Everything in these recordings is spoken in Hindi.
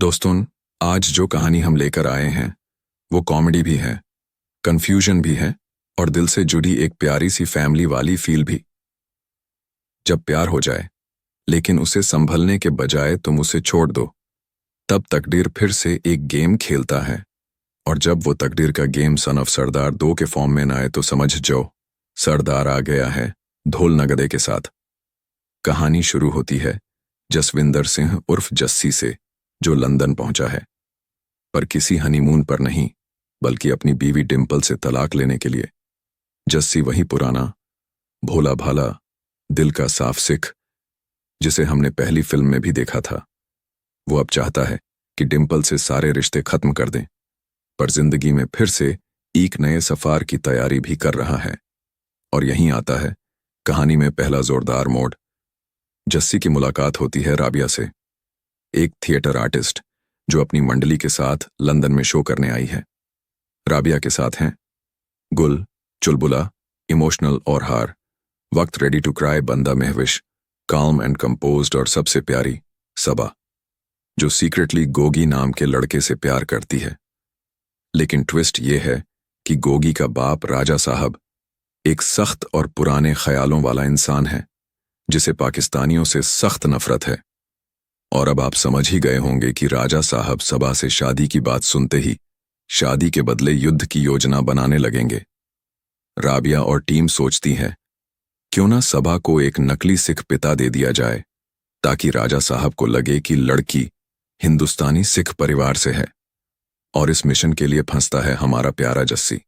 दोस्तों, आज जो कहानी हम लेकर आए हैं वो कॉमेडी भी है, कंफ्यूजन भी है और दिल से जुड़ी एक प्यारी सी फैमिली वाली फील भी। जब प्यार हो जाए लेकिन उसे संभलने के बजाय तुम उसे छोड़ दो, तब तकदीर फिर से एक गेम खेलता है। और जब वो तकदीर का गेम सन ऑफ सरदार 2 के फॉर्म में ना आए तो समझ जाओ सरदार आ गया है ढोल नगदे के साथ। कहानी शुरू होती है जसविंदर सिंह उर्फ जस्सी से, जो लंदन पहुंचा है, पर किसी हनीमून पर नहीं बल्कि अपनी बीवी डिंपल से तलाक लेने के लिए। जस्सी वही पुराना भोला भाला दिल का साफ सिख जिसे हमने पहली फिल्म में भी देखा था। वो अब चाहता है कि डिंपल से सारे रिश्ते खत्म कर दें, पर जिंदगी में फिर से एक नए सफर की तैयारी भी कर रहा है। और यहीं आता है कहानी में पहला जोरदार मोड़। जस्सी की मुलाकात होती है राबिया से, एक थिएटर आर्टिस्ट जो अपनी मंडली के साथ लंदन में शो करने आई है। राबिया के साथ हैं गुल, चुलबुला, इमोशनल और हार, वक्त रेडी टू क्राई बंदा महविश, काल्म एंड कंपोज्ड और सबसे प्यारी सबा, जो सीक्रेटली गोगी नाम के लड़के से प्यार करती है। लेकिन ट्विस्ट ये है कि गोगी का बाप राजा साहब एक सख्त और पुराने ख्यालों वाला इंसान है जिसे पाकिस्तानियों से सख्त नफरत है। और अब आप समझ ही गए होंगे कि राजा साहब सबा से शादी की बात सुनते ही शादी के बदले युद्ध की योजना बनाने लगेंगे। राबिया और टीम सोचती है क्यों ना सबा को एक नकली सिख पिता दे दिया जाए ताकि राजा साहब को लगे कि लड़की हिंदुस्तानी सिख परिवार से है। और इस मिशन के लिए फंसता है हमारा प्यारा जस्सी।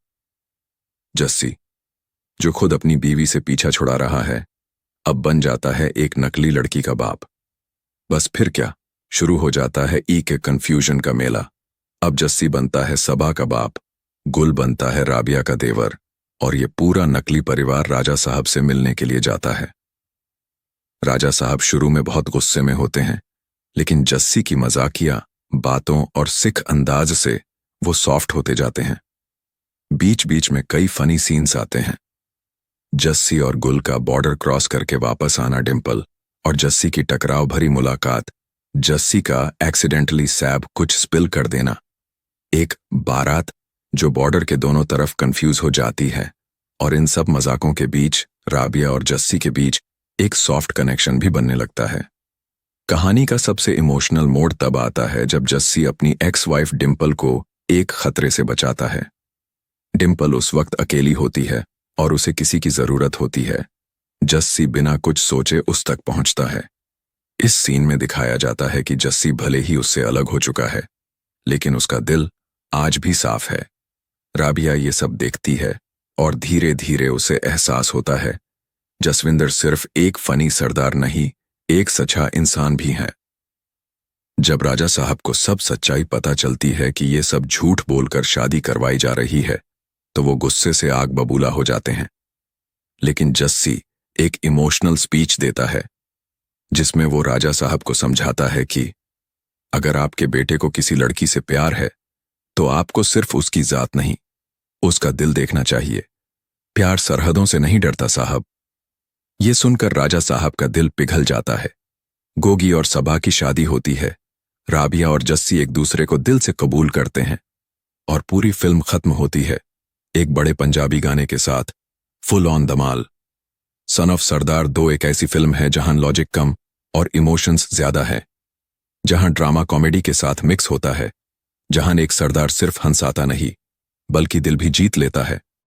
जस्सी जो खुद अपनी बीवी से पीछा छुड़ा रहा है, अब बन जाता है एक नकली लड़की का बाप। बस फिर क्या, शुरू हो जाता है के कंफ्यूजन का मेला। अब जस्सी बनता है सबा का बाप, गुल बनता है राबिया का देवर, और ये पूरा नकली परिवार राजा साहब से मिलने के लिए जाता है। राजा साहब शुरू में बहुत गुस्से में होते हैं, लेकिन जस्सी की मजाकिया बातों और सिख अंदाज से वो सॉफ्ट होते जाते हैं। बीच बीच में कई फनी सीन्स आते हैं। जस्सी और गुल का बॉर्डर क्रॉस करके वापस आना, डिंपल और जस्सी की टकराव भरी मुलाकात, जस्सी का एक्सीडेंटली सैब कुछ स्पिल कर देना, एक बारात जो बॉर्डर के दोनों तरफ कंफ्यूज हो जाती है, और इन सब मजाकों के बीच राबिया और जस्सी के बीच एक सॉफ्ट कनेक्शन भी बनने लगता है। कहानी का सबसे इमोशनल मोड़ तब आता है जब जस्सी अपनी एक्स वाइफ डिंपल को एक खतरे से बचाता है। डिंपल उस वक्त अकेली होती है और उसे किसी की जरूरत होती है। जस्सी बिना कुछ सोचे उस तक पहुंचता है। इस सीन में दिखाया जाता है कि जस्सी भले ही उससे अलग हो चुका है, लेकिन उसका दिल आज भी साफ है। राबिया ये सब देखती है और धीरे धीरे उसे एहसास होता है जसविंदर सिर्फ एक फनी सरदार नहीं, एक सच्चा इंसान भी है। जब राजा साहब को सब सच्चाई पता चलती है कि ये सब झूठ बोलकर शादी करवाई जा रही है, तो वो गुस्से से आग बबूला हो जाते हैं। लेकिन जस्सी एक इमोशनल स्पीच देता है जिसमें वो राजा साहब को समझाता है कि अगर आपके बेटे को किसी लड़की से प्यार है तो आपको सिर्फ उसकी जात नहीं, उसका दिल देखना चाहिए। प्यार सरहदों से नहीं डरता साहब। ये सुनकर राजा साहब का दिल पिघल जाता है। गोगी और सबा की शादी होती है। राबिया और जस्सी एक दूसरे को दिल से कबूल करते हैं और पूरी फिल्म खत्म होती है एक बड़े पंजाबी गाने के साथ, फुल ऑन धमाल। सन ऑफ सरदार 2 एक ऐसी फिल्म है जहां लॉजिक कम और इमोशंस ज्यादा है, जहां ड्रामा कॉमेडी के साथ मिक्स होता है, जहां एक सरदार सिर्फ हंसाता नहीं बल्कि दिल भी जीत लेता है।